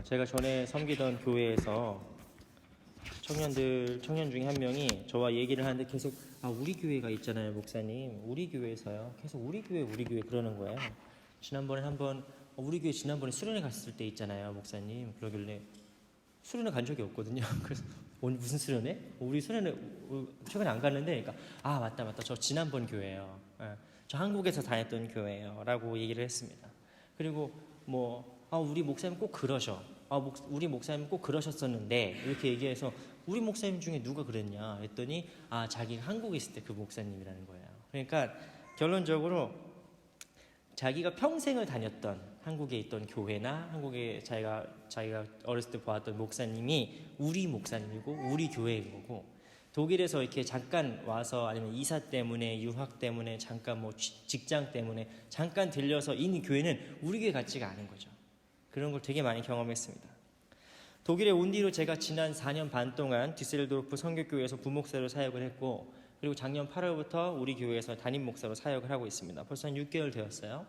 제가 전에 섬기던 교회에서 청년 중에 한 명이 저와 얘기를 하는데 계속 우리 교회가 있잖아요, 목사님. 우리 교회에서요. 계속 우리 교회 그러는 거예요. 지난번에 한번 우리 교회 지난번에 수련회 갔을 때 있잖아요, 목사님. 그러길래 수련회 간 적이 없거든요. 그래서 오늘 무슨 수련회? 우리 수련회 최근에 안 갔는데, 그러니까 맞다. 저 지난번 교회예요. 저 한국에서 다녔던 교회예요.라고 얘기를 했습니다. 그리고 우리 목사님 꼭 그러셔. 우리 목사님 꼭 그러셨었는데 이렇게 얘기해서 우리 목사님 중에 누가 그랬냐 했더니 자기가 한국에 있을 때 그 목사님이라는 거예요. 그러니까 결론적으로 자기가 평생을 다녔던 한국에 있던 교회나 한국에 자기가 어렸을 때 보았던 목사님이 우리 목사님이고 우리 교회인 거고, 독일에서 이렇게 잠깐 와서 아니면 이사 때문에 유학 때문에 잠깐 직장 때문에 잠깐 들려서 있는 교회는 우리 교회 같지가 않은 거죠. 그런 걸 되게 많이 경험했습니다. 독일에 온 뒤로 제가 지난 4년 반 동안 디셀도르프 선교교회에서 부목사로 사역을 했고, 그리고 작년 8월부터 우리 교회에서 담임 목사로 사역을 하고 있습니다. 벌써 한 6개월 되었어요.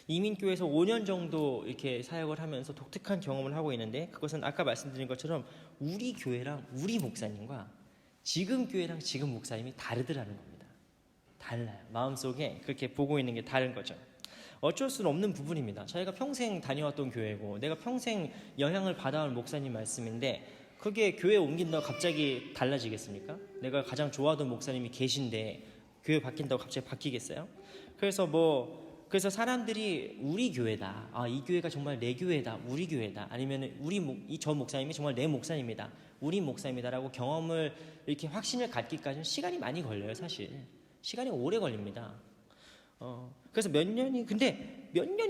이민교회에서 5년 정도 이렇게 사역을 하면서 독특한 경험을 하고 있는데, 그것은 아까 말씀드린 것처럼 우리 교회랑 우리 목사님과 지금 교회랑 지금 목사님이 다르더라는 겁니다. 달라요. 마음속에 그렇게 보고 있는 게 다른 거죠. 어쩔 수는 없는 부분입니다. 자기가 평생 다녀왔던 교회고 내가 평생 영향을 받아온 목사님 말씀인데, 그게 교회 옮긴다고 갑자기 달라지겠습니까? 내가 가장 좋아하던 목사님이 계신데 교회 바뀐다고 갑자기 바뀌겠어요? 그래서 사람들이 우리 교회다, 이 교회가 정말 내 교회다, 우리 교회다, 아니면 저 목사님이 정말 내 목사님이다, 우리 목사님이다라고 경험을 이렇게 확신을 갖기까지는 시간이 많이 걸려요. 사실 시간이 오래 걸립니다. 그래서 몇 년이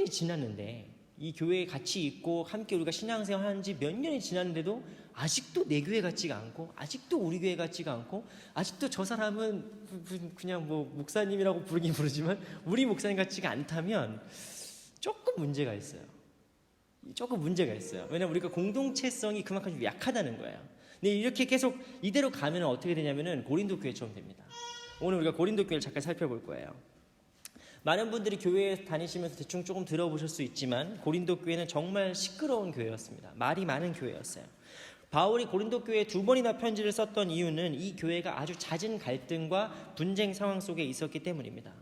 지났는데, 이 교회에 같이 있고 함께 우리가 신앙생활 하는 지 몇 년이 지났는데도 아직도 내 교회 같지가 않고, 아직도 우리 교회 같지가 않고, 아직도 저 사람은 그냥 목사님이라고 부르지만 우리 목사님 같지가 않다면 조금 문제가 있어요. 왜냐면 우리가 공동체성이 그만큼 좀 약하다는 거예요. 근데 이렇게 계속 이대로 가면 어떻게 되냐면은 고린도 교회처럼 됩니다. 오늘 우리가 고린도 교회를 잠깐 살펴볼 거예요. 많은 분들이 교회에 다니시면서 대충 조금 들어보실 수 있지만, 고린도 교회는 정말 시끄러운 교회였습니다. 말이 많은 교회였어요. 바울이 고린도 교회에 2번이나 편지를 썼던 이유는 이 교회가 아주 잦은 갈등과 분쟁 상황 속에 있었기 때문입니다.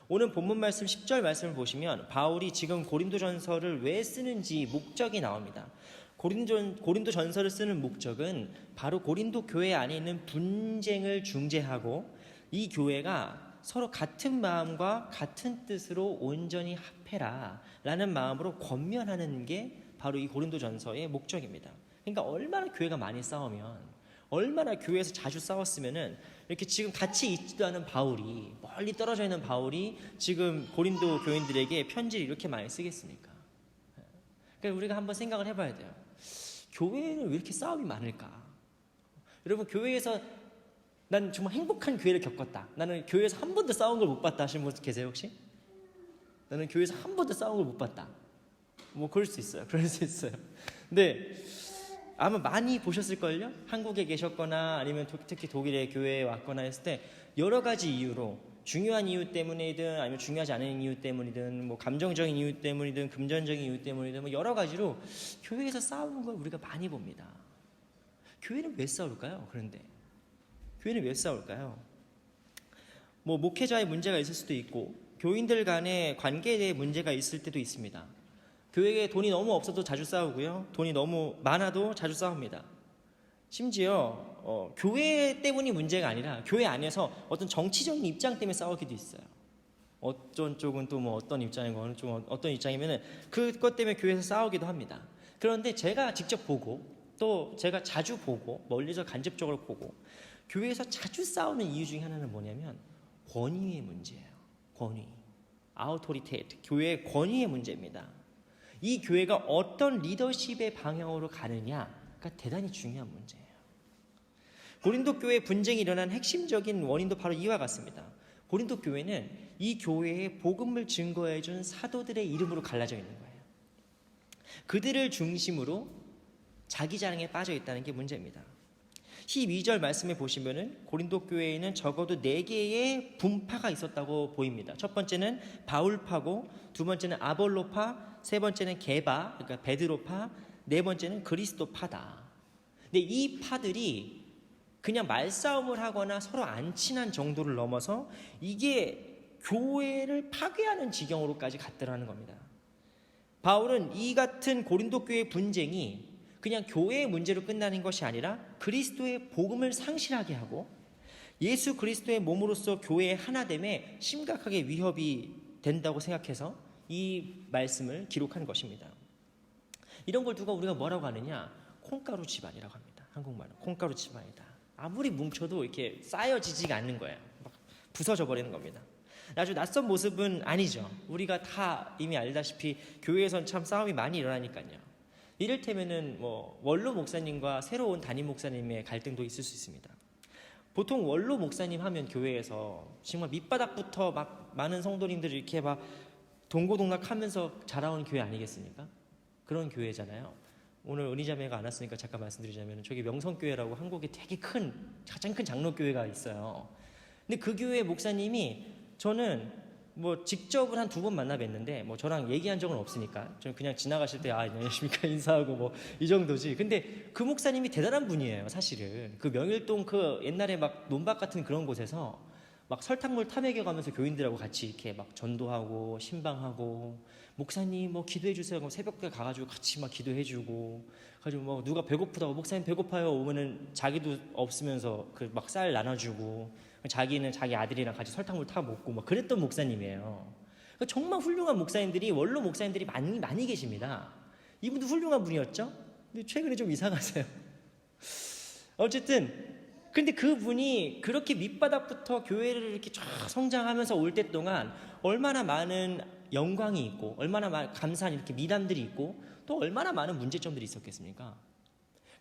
오늘 본문 말씀 10절 말씀을 보시면 바울이 지금 고린도전서를 왜 쓰는지 목적이 나옵니다. 고린도전서를 쓰는 목적은 바로 고린도 교회 안에 있는 분쟁을 중재하고, 이 교회가 서로 같은 마음과 같은 뜻으로 온전히 합해라 라는 마음으로 권면하는 게 바로 이 고린도전서의 목적입니다. 그러니까 얼마나 교회가 많이 싸우면, 얼마나 교회에서 자주 싸웠으면은 이렇게 지금 같이 있지도 않은 바울이, 멀리 떨어져 있는 바울이 지금 고린도 교인들에게 편지를 이렇게 많이 쓰겠습니까? 그러니까 우리가 한번 생각을 해봐야 돼요. 교회는 왜 이렇게 싸움이 많을까? 여러분, 교회에서 난 정말 행복한 교회를 겪었다, 나는 교회에서 한 번도 싸운 걸 못 봤다 하시는 분 계세요 혹시? 나는 교회에서 한 번도 싸운 걸 못 봤다. 그럴 수 있어요. 근데 아마 많이 보셨을걸요? 한국에 계셨거나 아니면 특히 독일의 교회에 왔거나 했을 때 여러 가지 이유로, 중요한 이유 때문이든 아니면 중요하지 않은 이유 때문이든 감정적인 이유 때문이든 금전적인 이유 때문이든 여러 가지로 교회에서 싸우는 걸 우리가 많이 봅니다. 교회는 왜 싸울까요? 그런데 교회는 왜 싸울까요? 목회자의 문제가 있을 수도 있고, 교인들 간의 관계에 문제가 있을 때도 있습니다. 교회에 돈이 너무 없어도 자주 싸우고요, 돈이 너무 많아도 자주 싸웁니다. 심지어 교회 때문이 문제가 아니라 교회 안에서 어떤 정치적인 입장 때문에 싸우기도 있어요. 어떤 쪽은 또 어떤 입장이고 어느 쪽은 어떤 입장이면은 그것 때문에 교회에서 싸우기도 합니다. 그런데 제가 직접 보고, 또 제가 자주 보고, 멀리서 간접적으로 보고, 교회에서 자주 싸우는 이유 중에 하나는 뭐냐면 권위의 문제예요. 권위, 아우토리테이트, 교회의 권위의 문제입니다. 이 교회가 어떤 리더십의 방향으로 가느냐가 대단히 중요한 문제예요. 고린도 교회 분쟁이 일어난 핵심적인 원인도 바로 이와 같습니다. 고린도 교회는 이 교회의 복음을 증거해 준 사도들의 이름으로 갈라져 있는 거예요. 그들을 중심으로 자기 자랑에 빠져 있다는 게 문제입니다. 12절 말씀에 보시면은 고린도 교회에는 적어도 4개의 분파가 있었다고 보입니다. 첫 번째는 바울파고, 두 번째는 아볼로파, 세 번째는 게바, 그러니까 베드로파, 네 번째는 그리스도파다. 근데 이 파들이 그냥 말싸움을 하거나 서로 안 친한 정도를 넘어서 이게 교회를 파괴하는 지경으로까지 갔더라는 겁니다. 바울은 이 같은 고린도 교회의 분쟁이 그냥 교회의 문제로 끝나는 것이 아니라 그리스도의 복음을 상실하게 하고 예수 그리스도의 몸으로서 교회의 하나됨에 심각하게 위협이 된다고 생각해서 이 말씀을 기록한 것입니다. 이런 걸 두고 우리가 뭐라고 하느냐? 콩가루 집안이라고 합니다. 한국말로 콩가루 집안이다. 아무리 뭉쳐도 이렇게 쌓여지지가 않는 거예요. 막 부서져 버리는 겁니다. 아주 낯선 모습은 아니죠. 우리가 다 이미 알다시피 교회에선 참 싸움이 많이 일어나니까요. 이를테면은 뭐 원로 목사님과 새로운 담임 목사님의 갈등도 있을 수 있습니다. 보통 원로 목사님 하면 교회에서 정말 밑바닥부터 막 많은 성도님들이 이렇게 막 동고동락하면서 자라온 교회 아니겠습니까? 그런 교회잖아요. 오늘 은희자매가 안 왔으니까 잠깐 말씀드리자면 저기 명성교회라고 한국에 되게 가장 큰 장로교회가 있어요. 근데 그 교회 목사님이 저는 뭐 직접을 한 2번 만나 뵀는데 뭐 저랑 얘기한 적은 없으니까 저는 그냥 지나가실 때 안녕하십니까 인사하고 뭐 이 정도지. 근데 그 목사님이 대단한 분이에요. 사실은 그 명일동 그 옛날에 막 논밭 같은 그런 곳에서 막 설탕물 타먹여가면서 교인들하고 같이 이렇게 막 전도하고 신방하고 목사님 뭐 기도해 주세요. 그럼 새벽에 가가지고 같이 막 기도해주고 가지고 뭐 누가 배고프다고 목사님 배고파요 오면은 자기도 없으면서 그 막 쌀 나눠주고 자기는 자기 아들이랑 같이 설탕물 타 먹고 막 그랬던 목사님이에요. 그러니까 정말 훌륭한 목사님들이 원로 목사님들이 많이 계십니다. 이분도 훌륭한 분이었죠. 근데 최근에 좀 이상하세요. 어쨌든 근데 그분이 그렇게 밑바닥부터 교회를 이렇게 쫙 성장하면서 올 때 동안 얼마나 많은 영광이 있고 얼마나 감사한 이렇게 미담들이 있고 또 얼마나 많은 문제점들이 있었겠습니까?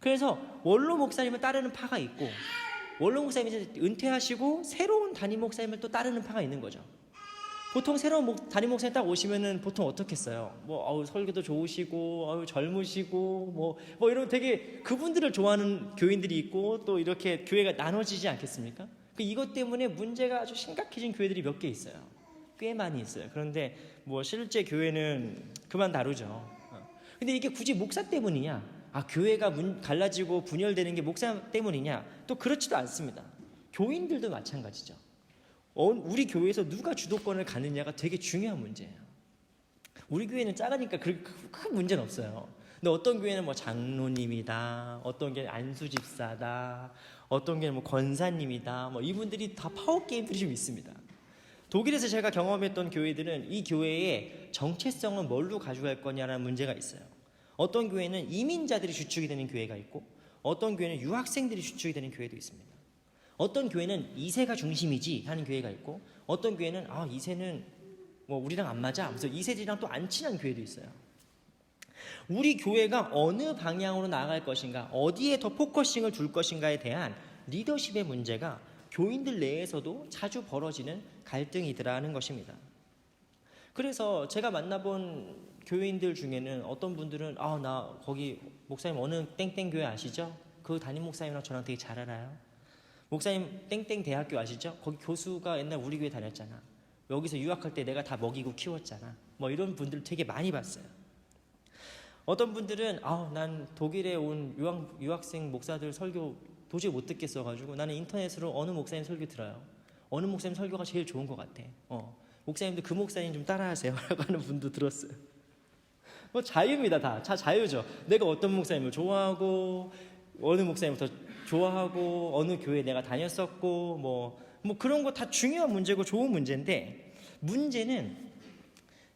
그래서 원로 목사님을 따르는 파가 있고 원로 목사님이 이제 은퇴하시고 새로운 담임 목사님을 또 따르는 파가 있는 거죠. 보통 새로운 담임 목사님 딱 오시면은 보통 어떻겠어요? 뭐 설교도 좋으시고 젊으시고 뭐 이런 되게 그분들을 좋아하는 교인들이 있고 또 이렇게 교회가 나눠지지 않겠습니까? 이것 때문에 문제가 아주 심각해진 교회들이 몇 개 있어요. 꽤 많이 있어요. 그런데 뭐 실제 교회는 그만 다르죠. 근데 이게 굳이 목사 때문이냐? 교회가 갈라지고 분열되는 게 목사 때문이냐? 또 그렇지도 않습니다. 교인들도 마찬가지죠. 우리 교회에서 누가 주도권을 갖느냐가 되게 중요한 문제예요. 우리 교회는 작으니까 큰 문제는 없어요. 근데 어떤 교회는 뭐 장로님이다, 어떤 교회는 안수집사다, 어떤 교회는 뭐 권사님이다, 뭐 이분들이 다 파워 게임들이 좀 있습니다. 독일에서 제가 경험했던 교회들은 이 교회의 정체성은 뭘로 가져갈 거냐라는 문제가 있어요. 어떤 교회는 이민자들이 주축이 되는 교회가 있고 어떤 교회는 유학생들이 주축이 되는 교회도 있습니다. 어떤 교회는 2세가 중심이지 하는 교회가 있고 어떤 교회는 2세는 뭐 우리랑 안 맞아 그래서 2세들이랑 또 안 친한 교회도 있어요. 우리 교회가 어느 방향으로 나아갈 것인가 어디에 더 포커싱을 둘 것인가에 대한 리더십의 문제가 교인들 내에서도 자주 벌어지는 갈등이더라는 것입니다. 그래서 제가 만나본 교인들 중에는 어떤 분들은 나 거기 목사님 어느 땡땡 교회 아시죠? 그 담임 목사님이랑 저랑 되게 잘 알아요. 목사님 땡땡 대학교 아시죠? 거기 교수가 옛날 우리 교회 다녔잖아. 여기서 유학할 때 내가 다 먹이고 키웠잖아. 뭐 이런 분들 되게 많이 봤어요. 어떤 분들은 난 독일에 온 유학생 목사들 설교 도저히 못 듣겠어가지고 나는 인터넷으로 어느 목사님 설교 들어요. 어느 목사님 설교가 제일 좋은 것 같아. 목사님도 그 목사님 좀 따라하세요 라고 하는 분도 들었어요. 뭐 자유입니다. 다 자유죠. 내가 어떤 목사님을 좋아하고 어느 목사님을 더 좋아하고 어느 교회 내가 다녔었고 뭐 그런 거 다 중요한 문제고 좋은 문제인데 문제는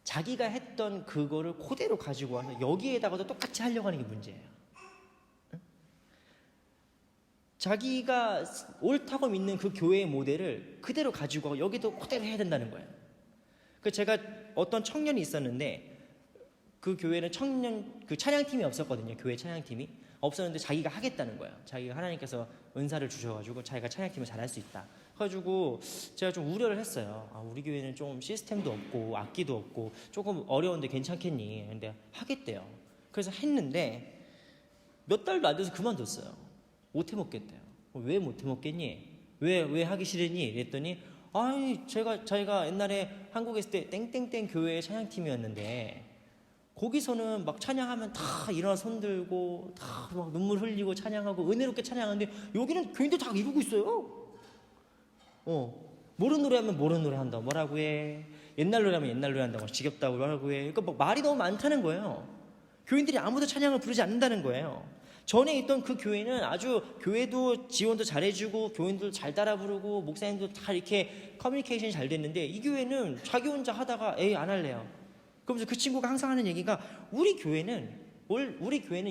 자기가 했던 그거를 그대로 가지고 와서 여기에다가도 똑같이 하려고 하는 게 문제예요. 자기가 옳다고 믿는 그 교회의 모델을 그대로 가지고 와서 여기도 그대로 해야 된다는 거예요. 제가 어떤 청년이 있었는데 그 교회는 그 찬양팀이 없었거든요. 교회 찬양팀이 없었는데 자기가 하겠다는 거예요. 자기가 하나님께서 은사를 주셔가지고 자기가 찬양팀을 잘할 수 있다. 그래가지고 제가 좀 우려를 했어요. 우리 교회는 좀 시스템도 없고 악기도 없고 조금 어려운데 괜찮겠니? 근데 하겠대요. 그래서 했는데 몇 달도 안 돼서 그만뒀어요. 못 해먹겠대요. 왜 못 해먹겠니? 왜 하기 싫으니? 그랬더니 자기가 옛날에 한국에 있을 때 땡땡땡 교회의 찬양팀이었는데 거기서는 막 찬양하면 다 일어나 손 들고 다 막 눈물 흘리고 찬양하고 은혜롭게 찬양하는데 여기는 교인들 다 이러고 있어요. 모르는 노래 하면 모르는 노래 한다. 뭐라고 해? 옛날 노래 하면 옛날 노래 한다고. 지겹다고 뭐라고 해? 그러니까 막 말이 너무 많다는 거예요. 교인들이 아무도 찬양을 부르지 않는다는 거예요. 전에 있던 그 교회는 아주 교회도 지원도 잘해주고 교인들 잘 따라 부르고 목사님도 다 이렇게 커뮤니케이션이 잘 됐는데 이 교회는 자기 혼자 하다가 에이 안 할래요. 그러면서 그 친구가 항상 하는 얘기가 우리 교회는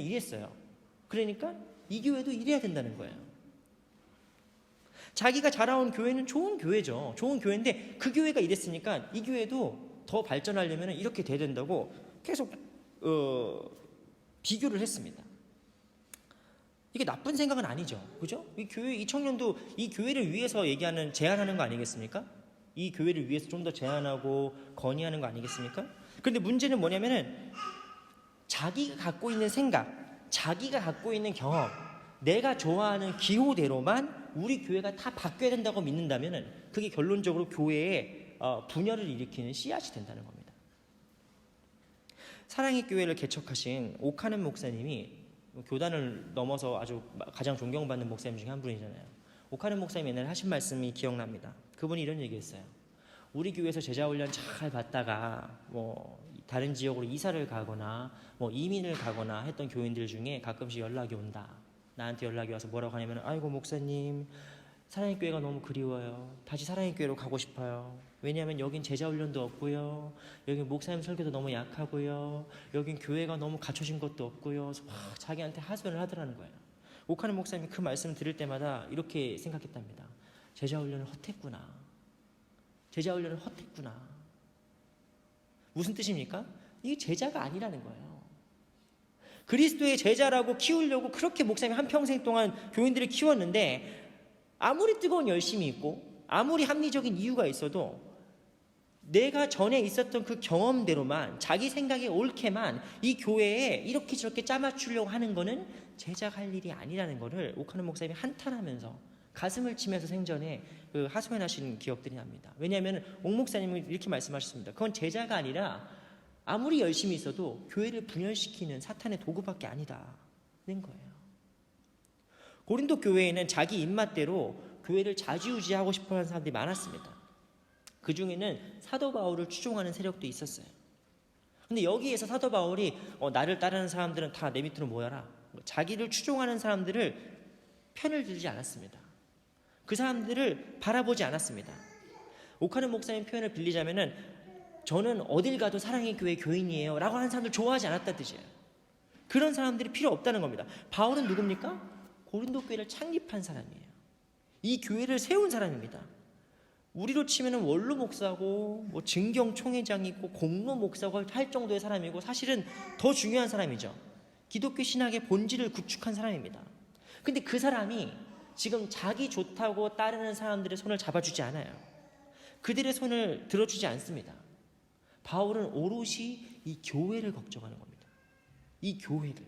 이랬어요. 그러니까 이 교회도 이래야 된다는 거예요. 자기가 자라온 교회는 좋은 교회죠. 좋은 교회인데 그 교회가 이랬으니까 이 교회도 더 발전하려면 이렇게 돼야 된다고 계속 비교를 했습니다. 이게 나쁜 생각은 아니죠. 그죠? 이 청년도 이 교회를 위해서 제안하는 거 아니겠습니까? 이 교회를 위해서 좀 더 제안하고 건의하는 거 아니겠습니까? 그런데 문제는 뭐냐면은 자기가 갖고 있는 생각, 자기가 갖고 있는 경험, 내가 좋아하는 기호대로만 우리 교회가 다 바뀌어야 된다고 믿는다면은 그게 결론적으로 교회에 분열을 일으키는 씨앗이 된다는 겁니다. 사랑의 교회를 개척하신 오카는 목사님이 교단을 넘어서 아주 가장 존경받는 목사님 중에 한 분이잖아요. 오카는 목사님 옛날에 하신 말씀이 기억납니다. 그분이 이런 얘기했어요. 우리 교회에서 제자훈련 잘 받다가 다른 지역으로 이사를 가거나 이민을 가거나 했던 교인들 중에 가끔씩 연락이 온다. 나한테 연락이 와서 뭐라고 하냐면 아이고 목사님 사랑의 교회가 너무 그리워요. 다시 사랑의 교회로 가고 싶어요. 왜냐하면 여긴 제자훈련도 없고요. 여긴 목사님 설교도 너무 약하고요. 여긴 교회가 너무 갖춰진 것도 없고요. 막 자기한테 하소연을 하더라는 거예요. 오카는 목사님이 그 말씀을 들을 때마다 이렇게 생각했답니다. 제자훈련은 헛했구나. 제자훈련은 헛했구나. 무슨 뜻입니까? 이게 제자가 아니라는 거예요. 그리스도의 제자라고 키우려고 그렇게 목사님이 한평생 동안 교인들을 키웠는데 아무리 뜨거운 열심이 있고 아무리 합리적인 이유가 있어도 내가 전에 있었던 그 경험대로만 자기 생각에 옳게만 이 교회에 이렇게 저렇게 짜맞추려고 하는 거는 제자가 할 일이 아니라는 거를 오카는 목사님이 한탄하면서 가슴을 치면서 생전에 하소연하신 기억들이 납니다. 왜냐하면 옥 목사님은 이렇게 말씀하셨습니다. 그건 제자가 아니라 아무리 열심히 있어도 교회를 분열시키는 사탄의 도구밖에 아니다는 거예요. 고린도 교회에는 자기 입맛대로 교회를 좌지우지하고 싶어하는 사람들이 많았습니다. 그 중에는 사도 바울을 추종하는 세력도 있었어요. 근데 여기에서 사도 바울이 나를 따르는 사람들은 다 내 밑으로 모여라. 자기를 추종하는 사람들을 편을 들지 않았습니다. 그 사람들을 바라보지 않았습니다. 오카는 목사님 표현을 빌리자면은 저는 어딜 가도 사랑의 교회 교인이에요 라고 하는 사람들 좋아하지 않았다는 뜻이에요. 그런 사람들이 필요 없다는 겁니다. 바울은 누굽니까? 고린도 교회를 창립한 사람이에요. 이 교회를 세운 사람입니다. 우리로 치면은 원로 목사고 증경 총회장이 있고 공로 목사고 할 정도의 사람이고 사실은 더 중요한 사람이죠. 기독교 신학의 본질을 구축한 사람입니다. 근데 그 사람이 지금 자기 좋다고 따르는 사람들의 손을 잡아주지 않아요. 그들의 손을 들어주지 않습니다. 바울은 오롯이 이 교회를 걱정하는 겁니다. 이 교회를.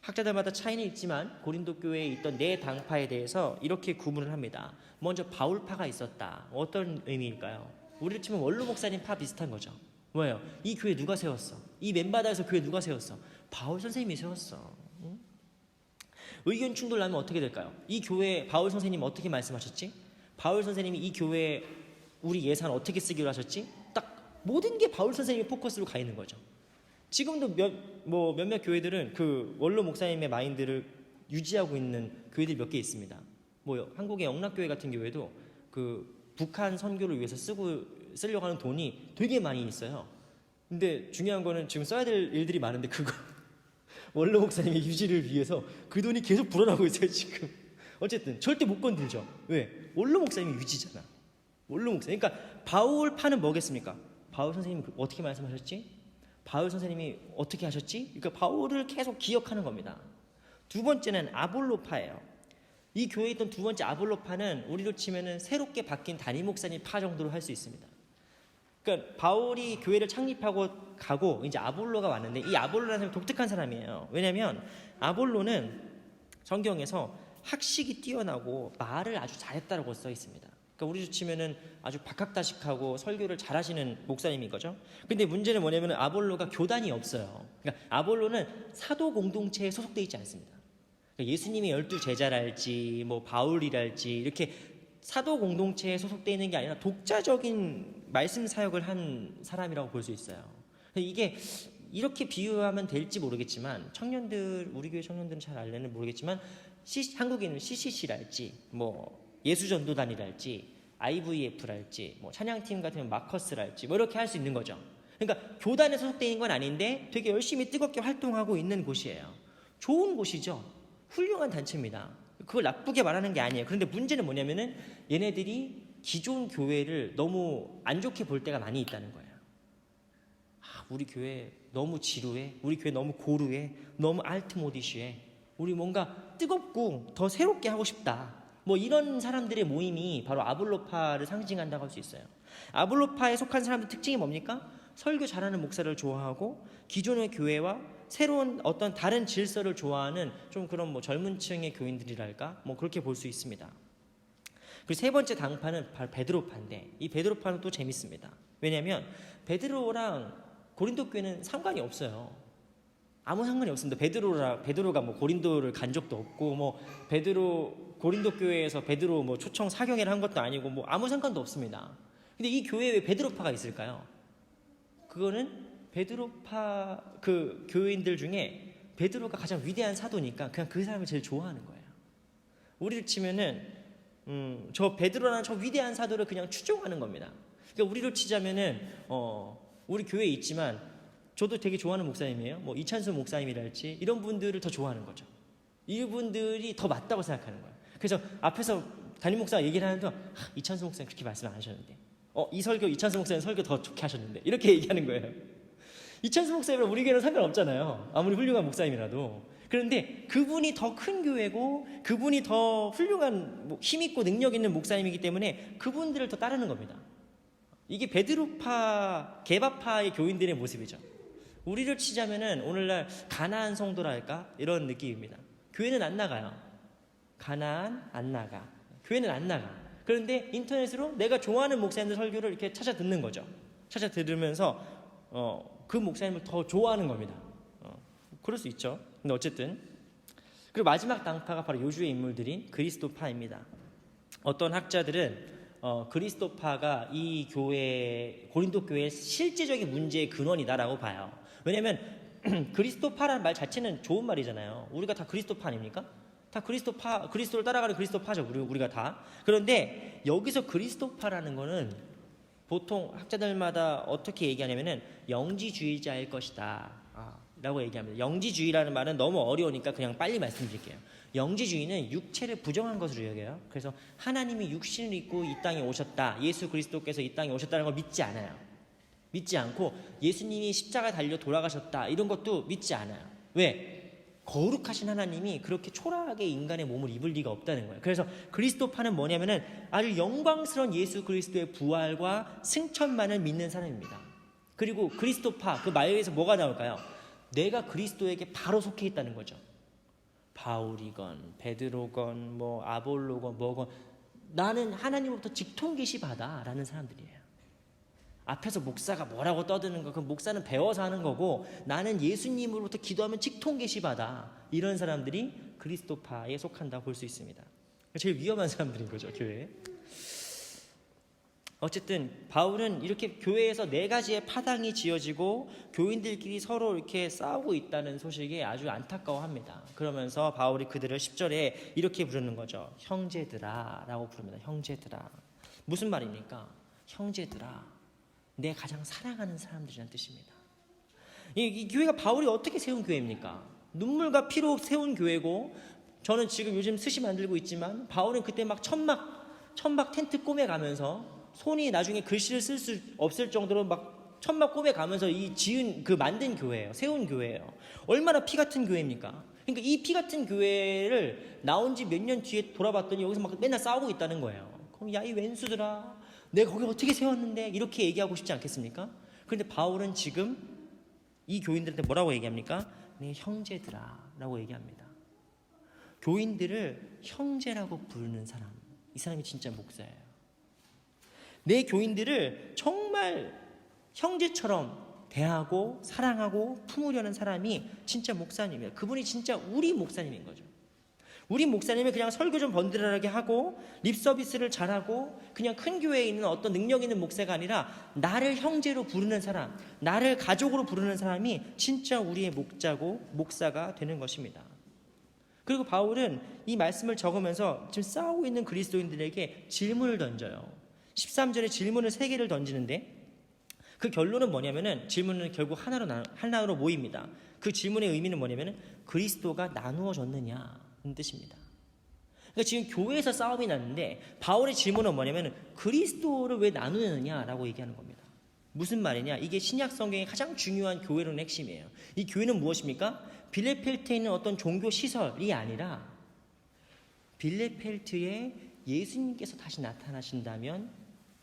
학자들마다 차이는 있지만 고린도 교회에 있던 네 당파에 대해서 이렇게 구분을 합니다. 먼저 바울파가 있었다. 어떤 의미일까요? 우리로 치면 원로 목사님 파 비슷한 거죠. 뭐예요? 이 교회 누가 세웠어? 이 맨바다에서 교회 누가 세웠어? 바울 선생님이 세웠어. 응? 의견 충돌 나면 어떻게 될까요? 이 교회 바울 선생님 어떻게 말씀하셨지? 바울 선생님이 이 교회 우리 예산 어떻게 쓰기로 하셨지? 딱 모든 게 바울 선생님의 포커스로 가 있는 거죠. 지금도 몇몇 교회들은 그 원로 목사님의 마인드를 유지하고 있는 교회들이 몇 개 있습니다. 한국의 영락교회 같은 교회도 그 북한 선교를 위해서 쓰려고 하는 돈이 되게 많이 있어요. 근데 중요한 거는 지금 써야 될 일들이 많은데 그거 원로 목사님의 유지를 위해서 그 돈이 계속 불어나고 있어요 지금. 어쨌든 절대 못 건들죠. 왜? 원로 목사님이 유지잖아. 원로 목사님. 그러니까 바울파는 뭐겠습니까? 바울 선생님이 어떻게 말씀하셨지? 바울 선생님이 어떻게 하셨지? 그러니까 바울을 계속 기억하는 겁니다. 두 번째는 아볼로파예요. 이 교회에 있던 두 번째 아볼로파는 우리로 치면은 새롭게 바뀐 담임 목사님 파 정도로 할 수 있습니다. 그러니까 바울이 교회를 창립하고 가고 이제 아볼로가 왔는데 이 아볼로라는 사람이 독특한 사람이에요. 왜냐하면 아볼로는 성경에서 학식이 뛰어나고 말을 아주 잘했다고 써 있습니다. 그러니까 그러니까 우리로 치면은 아주 박학다식하고 설교를 잘하시는 목사님인 거죠. 근데 문제는 뭐냐면은 아볼로가 교단이 없어요. 그러니까 아볼로는 사도 공동체에 소속되어 있지 않습니다. 그러니까 예수님이 12제자랄지 뭐 바울이랄지 이렇게 사도 공동체에 소속되어 있는 게 아니라 독자적인 말씀 사역을 한 사람이라고 볼 수 있어요. 이게 이렇게 비유하면 될지 모르겠지만 청년들, 우리 교회 청년들은 잘 알려는 모르겠지만 한국에는 CCC랄지 뭐 예수전도단이랄지 IVF랄지 뭐 찬양팀 같으면 마커스랄지 뭐 이렇게 할 수 있는 거죠. 그러니까 교단에 소속되어 있는 건 아닌데 되게 열심히 뜨겁게 활동하고 있는 곳이에요. 좋은 곳이죠. 훌륭한 단체입니다. 그걸 나쁘게 말하는 게 아니에요. 그런데 문제는 뭐냐면은 얘네들이 기존 교회를 너무 안 좋게 볼 때가 많이 있다는 거예요. 우리 교회 너무 지루해, 우리 교회 너무 고루해, 너무 알트모디시해, 우리 뭔가 뜨겁고 더 새롭게 하고 싶다, 뭐 이런 사람들의 모임이 바로 아볼로파를 상징한다고 할 수 있어요. 아볼로파에 속한 사람들 특징이 뭡니까? 설교 잘하는 목사를 좋아하고 기존의 교회와 새로운 어떤 다른 질서를 좋아하는 좀 그런 뭐 젊은 층의 교인들이랄까, 뭐 그렇게 볼 수 있습니다. 그리고 세 번째 당파는 바로 베드로파인데, 이 베드로파는 또 재밌습니다. 왜냐하면 베드로랑 고린도 교회는 상관이 없어요. 아무 상관이 없습니다. 베드로가 뭐 고린도를 간 적도 없고, 뭐 고린도 교회에서 베드로 뭐 초청 사경회를 한 것도 아니고, 뭐 아무 상관도 없습니다. 근데 이 교회에 왜 베드로파가 있을까요? 그거는 베드로파 그 교인들 중에 베드로가 가장 위대한 사도니까 그냥 그 사람을 제일 좋아하는 거예요. 우리를 치면은 저 베드로라는 저 위대한 사도를 그냥 추종하는 겁니다. 그러니까 우리로 치자면은 우리 교회에 있지만 저도 되게 좋아하는 목사님이에요. 뭐 이찬수 목사님이랄지 이런 분들을 더 좋아하는 거죠. 이분들이 더 맞다고 생각하는 거예요. 그래서 앞에서 담임 목사가 얘기를 하는데 이찬수 목사님 그렇게 말씀 안 하셨는데, 이 설교 이찬수 목사님 설교 더 좋게 하셨는데, 이렇게 얘기하는 거예요. 이찬수 목사님이랑 우리 교회는 상관없잖아요. 아무리 훌륭한 목사님이라도. 그런데 그분이 더 큰 교회고 그분이 더 훌륭한 힘있고 능력 있는 목사님이기 때문에 그분들을 더 따르는 겁니다. 이게 베드로파, 게바파의 교인들의 모습이죠. 우리를 치자면은 오늘날 가나안 성도랄까 이런 느낌입니다. 교회는 안 나가요. 가나안 안 나가. 교회는 안 나가. 그런데 인터넷으로 내가 좋아하는 목사님들 설교를 이렇게 찾아 듣는 거죠. 찾아 들으면서 그 목사님을 더 좋아하는 겁니다. 그럴 수 있죠. 근데 어쨌든, 그리고 마지막 당파가 바로 요주의 인물들인 그리스도파입니다. 어떤 학자들은 그리스도파가 이 교회, 고린도 교회의 실제적인 문제의 근원이다라고 봐요. 왜냐하면 그리스도파라는 말 자체는 좋은 말이잖아요. 우리가 다 그리스도파 아닙니까? 다 그리스도파, 그리스도를 따라가는 그리스도파죠. 우리가 다. 그런데 여기서 그리스도파라는 거는 보통 학자들마다 어떻게 얘기하냐면은 영지주의자일 것이다 라고 얘기합니다. 영지주의라는 말은 너무 어려우니까 그냥 빨리 말씀드릴게요. 영지주의는 육체를 부정한 것으로 여겨요. 그래서 하나님이 육신을 입고 이 땅에 오셨다, 예수 그리스도께서 이 땅에 오셨다는 걸 믿지 않아요. 믿지 않고 예수님이 십자가에 달려 돌아가셨다 이런 것도 믿지 않아요. 왜? 거룩하신 하나님이 그렇게 초라하게 인간의 몸을 입을 리가 없다는 거예요. 그래서 그리스도파는 뭐냐면은 아주 영광스러운 예수 그리스도의 부활과 승천만을 믿는 사람입니다. 그리고 그리스도파, 그 말에서 뭐가 나올까요? 내가 그리스도에게 바로 속해 있다는 거죠. 바울이건 베드로건 뭐 아볼로건 뭐건 나는 하나님으로부터 직통 계시 받아 라는 사람들이에요. 앞에서 목사가 뭐라고 떠드는 거, 그 목사는 배워서 하는 거고 나는 예수님으로부터 기도하면 직통 계시 받아, 이런 사람들이 그리스도파에 속한다고 볼 수 있습니다. 제일 위험한 사람들인 거죠, 교회에. 어쨌든 바울은 이렇게 교회에서 4가지의 파당이 지어지고 교인들끼리 서로 이렇게 싸우고 있다는 소식에 아주 안타까워합니다. 그러면서 바울이 그들을 10절에 이렇게 부르는 거죠. 형제들아 라고 부릅니다. 형제들아. 무슨 말입니까? 형제들아, 내 가장 사랑하는 사람들이라는 뜻입니다. 이 교회가 바울이 어떻게 세운 교회입니까? 눈물과 피로 세운 교회고, 저는 지금 요즘 스시 만들고 있지만 바울은 그때 막 천막 텐트 꼬매가면서 손이 나중에 글씨를 쓸 수 없을 정도로 막 천막 꼬매가면서 만든 교회예요. 세운 교회예요. 얼마나 피 같은 교회입니까? 그러니까 이 피 같은 교회를 나온 지 몇 년 뒤에 돌아봤더니 여기서 막 맨날 싸우고 있다는 거예요. 그럼 야, 이 왼수들아, 내가 거기 어떻게 세웠는데, 이렇게 얘기하고 싶지 않겠습니까? 그런데 바울은 지금 이 교인들한테 뭐라고 얘기합니까? 네, 형제들아 라고 얘기합니다. 교인들을 형제라고 부르는 사람, 이 사람이 진짜 목사예요. 내 교인들을 정말 형제처럼 대하고 사랑하고 품으려는 사람이 진짜 목사님이에요. 그분이 진짜 우리 목사님인 거죠. 우리 목사님이 그냥 설교 좀 번들하게 하고 립 서비스를 잘하고 그냥 큰 교회에 있는 어떤 능력 있는 목사가 아니라 나를 형제로 부르는 사람, 나를 가족으로 부르는 사람이 진짜 우리의 목사가 되는 것입니다. 그리고 바울은 이 말씀을 적으면서 지금 싸우고 있는 그리스도인들에게 질문을 던져요. 13절에 질문을 3개를 던지는데 그 결론은 뭐냐면은 질문은 결국 하나로 모입니다. 그 질문의 의미는 뭐냐면은 그리스도가 나누어졌느냐는 뜻입니다. 그러니까 지금 교회에서 싸움이 났는데 바울의 질문은 뭐냐면은 그리스도를 왜 나누느냐라고 얘기하는 겁니다. 무슨 말이냐? 이게 신약 성경의 가장 중요한 교회론의 핵심이에요. 이 교회는 무엇입니까? 빌레펠트에 있는 어떤 종교 시설이 아니라 빌레펠트에 예수님께서 다시 나타나신다면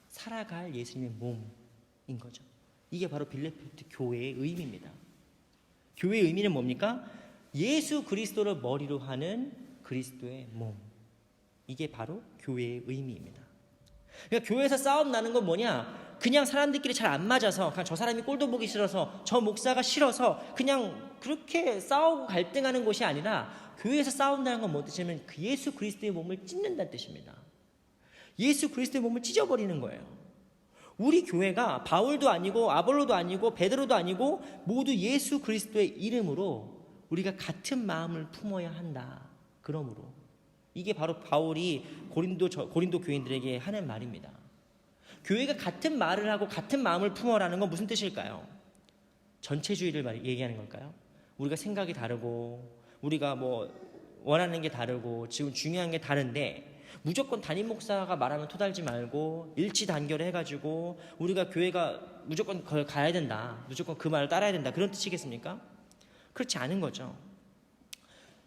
살아갈 예수님의 몸인 거죠. 이게 바로 빌레펠트 교회의 의미입니다. 교회의 의미는 뭡니까? 예수 그리스도를 머리로 하는 그리스도의 몸. 이게 바로 교회의 의미입니다. 그러니까 교회에서 싸움 나는 건 뭐냐? 그냥 사람들끼리 잘 안 맞아서 그냥 저 사람이 꼴도 보기 싫어서 저 목사가 싫어서 그냥 그렇게 싸우고 갈등하는 것이 아니라 교회에서 싸운다는 건 뭐 뜻이냐면 그 예수 그리스도의 몸을 찢는다는 뜻입니다. 예수 그리스도의 몸을 찢어버리는 거예요. 우리 교회가 바울도 아니고 아볼로도 아니고 베드로도 아니고 모두 예수 그리스도의 이름으로 우리가 같은 마음을 품어야 한다. 그러므로 이게 바로 바울이 고린도 교인들에게 하는 말입니다. 교회가 같은 말을 하고 같은 마음을 품어라는 건 무슨 뜻일까요? 전체주의를 얘기하는 걸까요? 우리가 생각이 다르고 우리가 뭐 원하는 게 다르고 지금 중요한 게 다른데 무조건 담임 목사가 말하면 토달지 말고 일치 단결 해가지고 우리가 교회가 무조건 그걸 가야 된다. 무조건 그 말을 따라야 된다. 그런 뜻이겠습니까? 그렇지 않은 거죠.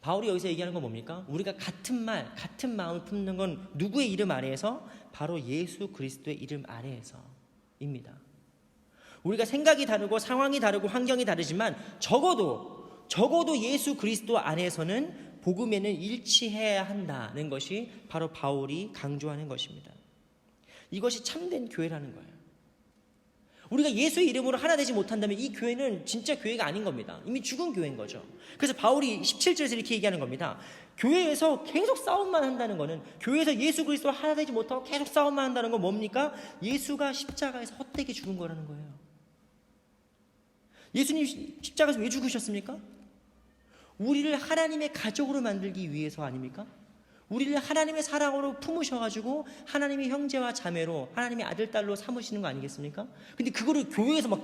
바울이 여기서 얘기하는 건 뭡니까? 우리가 같은 말, 같은 마음을 품는 건 누구의 이름 아래에서? 바로 예수 그리스도의 이름 아래에서입니다. 우리가 생각이 다르고 상황이 다르고 환경이 다르지만 적어도 예수 그리스도 안에서는 복음에는 일치해야 한다는 것이 바로 바울이 강조하는 것입니다. 이것이 참된 교회라는 거예요. 우리가 예수의 이름으로 하나 되지 못한다면 이 교회는 진짜 교회가 아닌 겁니다. 이미 죽은 교회인 거죠. 그래서 바울이 17절에서 이렇게 얘기하는 겁니다. 교회에서 계속 싸움만 한다는 것은 교회에서 예수 그리스도와 하나 되지 못하고 계속 싸움만 한다는 건 뭡니까? 예수가 십자가에서 헛되게 죽은 거라는 거예요. 예수님 십자가에서 왜 죽으셨습니까? 우리를 하나님의 가족으로 만들기 위해서 아닙니까? 우리를 하나님의 사랑으로 품으셔가지고 하나님의 형제와 자매로 하나님의 아들, 딸로 삼으시는 거 아니겠습니까? 근데 그거를 교회에서 막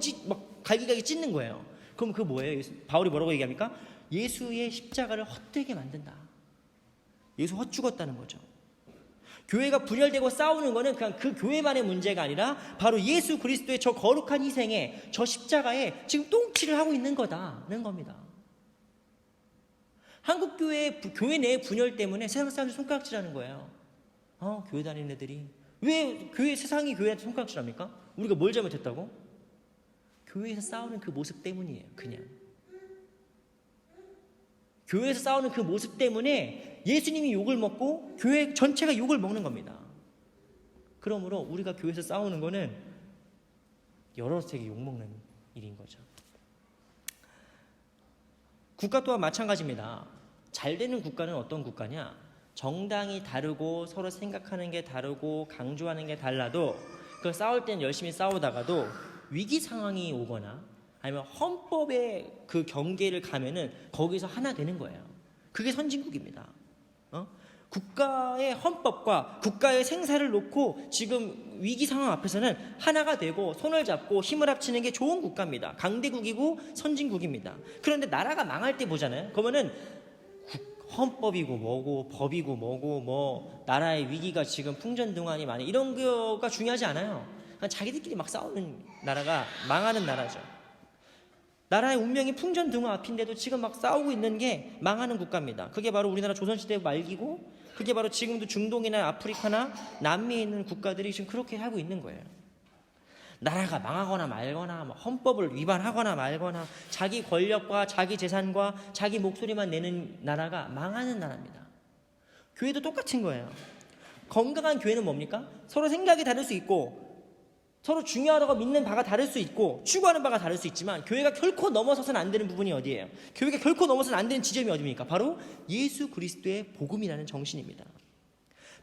갈기갈기 찢는 거예요. 그럼 그거 뭐예요? 바울이 뭐라고 얘기합니까? 예수의 십자가를 헛되게 만든다. 예수 헛죽었다는 거죠. 교회가 분열되고 싸우는 거는 그냥 그 교회만의 문제가 아니라 바로 예수 그리스도의 저 거룩한 희생에 저 십자가에 지금 똥칠을 하고 있는 거다는 겁니다. 한국 교회 내 분열 때문에 세상 사람들이 손가락질하는 거예요. 교회 다니는 애들이 왜 세상이 교회한테 손가락질합니까? 우리가 뭘 잘못했다고? 교회에서 싸우는 그 모습 때문이에요. 그냥 교회에서 싸우는 그 모습 때문에 예수님이 욕을 먹고 교회 전체가 욕을 먹는 겁니다. 그러므로 우리가 교회에서 싸우는 거는 여러 세계 욕 먹는 일인 거죠. 국가 또한 마찬가지입니다. 잘 되는 국가는 어떤 국가냐? 정당이 다르고 서로 생각하는 게 다르고 강조하는 게 달라도 그 싸울 땐 열심히 싸우다가도 위기 상황이 오거나 아니면 헌법의 그 경계를 가면은 거기서 하나 되는 거예요. 그게 선진국입니다. 국가의 헌법과 국가의 생사를 놓고 지금 위기 상황 앞에서는 하나가 되고 손을 잡고 힘을 합치는 게 좋은 국가입니다. 강대국이고 선진국입니다. 그런데 나라가 망할 때 보잖아요. 그러면은 헌법이고 뭐고 법이고 뭐고 뭐 나라의 위기가 지금 풍전등화니 많이 이런 거가 중요하지 않아요. 그냥 자기들끼리 막 싸우는 나라가 망하는 나라죠. 나라의 운명이 풍전등화 앞인데도 지금 막 싸우고 있는 게 망하는 국가입니다. 그게 바로 우리나라 조선시대 말기고 그게 바로 지금도 중동이나 아프리카나 남미에 있는 국가들이 지금 그렇게 하고 있는 거예요. 나라가 망하거나 말거나 헌법을 위반하거나 말거나 자기 권력과 자기 재산과 자기 목소리만 내는 나라가 망하는 나라입니다. 교회도 똑같은 거예요. 건강한 교회는 뭡니까? 서로 생각이 다를 수 있고 서로 중요하다고 믿는 바가 다를 수 있고 추구하는 바가 다를 수 있지만 교회가 결코 넘어서서는 안 되는 부분이 어디예요? 교회가 결코 넘어서는 안 되는 지점이 어디입니까? 바로 예수 그리스도의 복음이라는 정신입니다.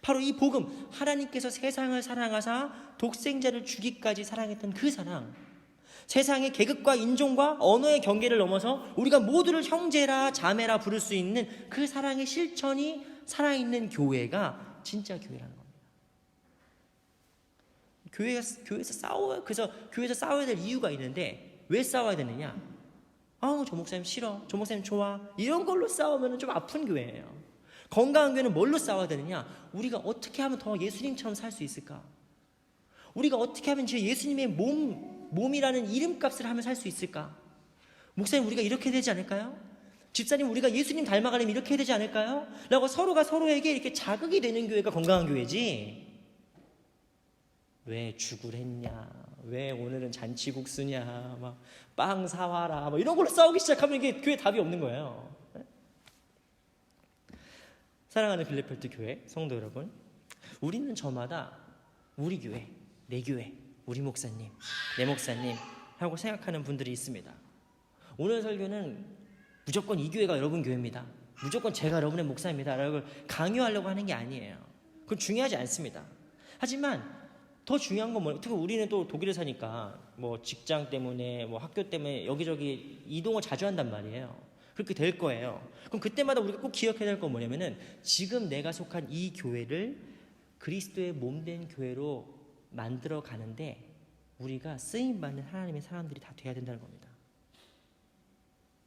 바로 이 복음, 하나님께서 세상을 사랑하사 독생자를 주기까지 사랑했던 그 사랑, 세상의 계급과 인종과 언어의 경계를 넘어서 우리가 모두를 형제라 자매라 부를 수 있는 그 사랑의 실천이 살아있는 교회가 진짜 교회라는 겁니다. 교회에서 싸워요. 그래서 교회에서 싸워야 될 이유가 있는데 왜 싸워야 되느냐? 저 목사님 싫어, 저 목사님 좋아, 이런 걸로 싸우면 좀 아픈 교회예요. 건강한 교회는 뭘로 싸워야 되느냐? 우리가 어떻게 하면 더 예수님처럼 살 수 있을까? 우리가 어떻게 하면 예수님의 몸이라는 이름값을 하면 살 수 있을까? 목사님 우리가 이렇게 되지 않을까요? 집사님 우리가 예수님 닮아가려면 이렇게 해야 되지 않을까요? 라고 서로가 서로에게 이렇게 자극이 되는 교회가 건강한 교회지. 왜 죽으랬냐? 왜 오늘은 잔치국수냐? 막 빵 사와라. 뭐 이런 걸로 싸우기 시작하면 이게 교회 답이 없는 거예요. 사랑하는 빌레펠트 교회 성도 여러분, 우리는 저마다 우리 교회, 내 교회, 우리 목사님, 내 목사님 하고 생각하는 분들이 있습니다. 오늘 설교는 무조건 이 교회가 여러분 교회입니다, 무조건 제가 여러분의 목사입니다 라고 강요하려고 하는 게 아니에요. 그건 중요하지 않습니다. 하지만 더 중요한 건 뭐예요? 특히 우리는 또 독일에 사니까 뭐 직장 때문에 뭐 학교 때문에 여기저기 이동을 자주 한단 말이에요. 그렇게 될 거예요. 그럼 그때마다 우리가 꼭 기억해야 될 건 뭐냐면은 지금 내가 속한 이 교회를 그리스도의 몸된 교회로 만들어 가는데 우리가 쓰임받는 하나님의 사람들이 다 돼야 된다는 겁니다.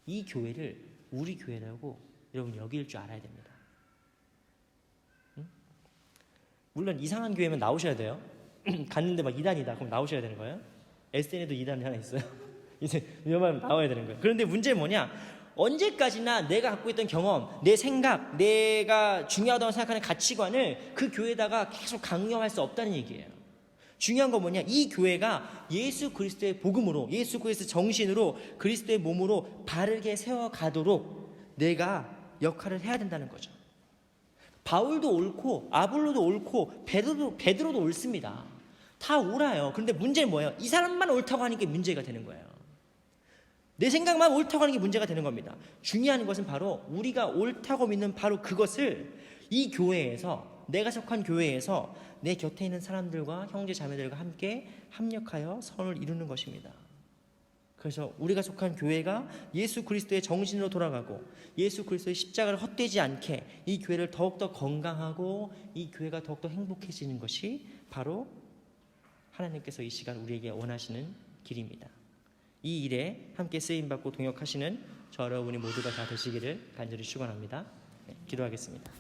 이 교회를 우리 교회라고 여러분 여길 줄 알아야 됩니다. 응? 물론 이상한 교회면 나오셔야 돼요. 갔는데 막 이단이다 그럼 나오셔야 되는 거예요. SN에도 이단이 하나 있어요. 이제 위험하면 나와야 되는 거예요. 그런데 문제는 뭐냐? 언제까지나 내가 갖고 있던 경험, 내 생각, 내가 중요하다고 생각하는 가치관을 그 교회에다가 계속 강요할 수 없다는 얘기예요. 중요한 건 뭐냐? 이 교회가 예수 그리스도의 복음으로, 예수 그리스도의 정신으로, 그리스도의 몸으로 바르게 세워가도록 내가 역할을 해야 된다는 거죠. 바울도 옳고 아볼로도 옳고 베드로도 옳습니다. 다 옳아요. 그런데 문제는 뭐예요? 이 사람만 옳다고 하는 게 문제가 되는 거예요. 내 생각만 옳다고 하는 게 문제가 되는 겁니다. 중요한 것은 바로 우리가 옳다고 믿는 바로 그것을 이 교회에서, 내가 속한 교회에서 내 곁에 있는 사람들과 형제 자매들과 함께 합력하여 선을 이루는 것입니다. 그래서 우리가 속한 교회가 예수 그리스도의 정신으로 돌아가고 예수 그리스도의 십자가를 헛되지 않게 이 교회를 더욱더 건강하고 이 교회가 더욱더 행복해지는 것이 바로 하나님께서 이 시간 우리에게 원하시는 길입니다. 이 일에 함께 쓰임받고 동역하시는 저 여러분이 모두가 다 되시기를 간절히 축원합니다. 기도하겠습니다.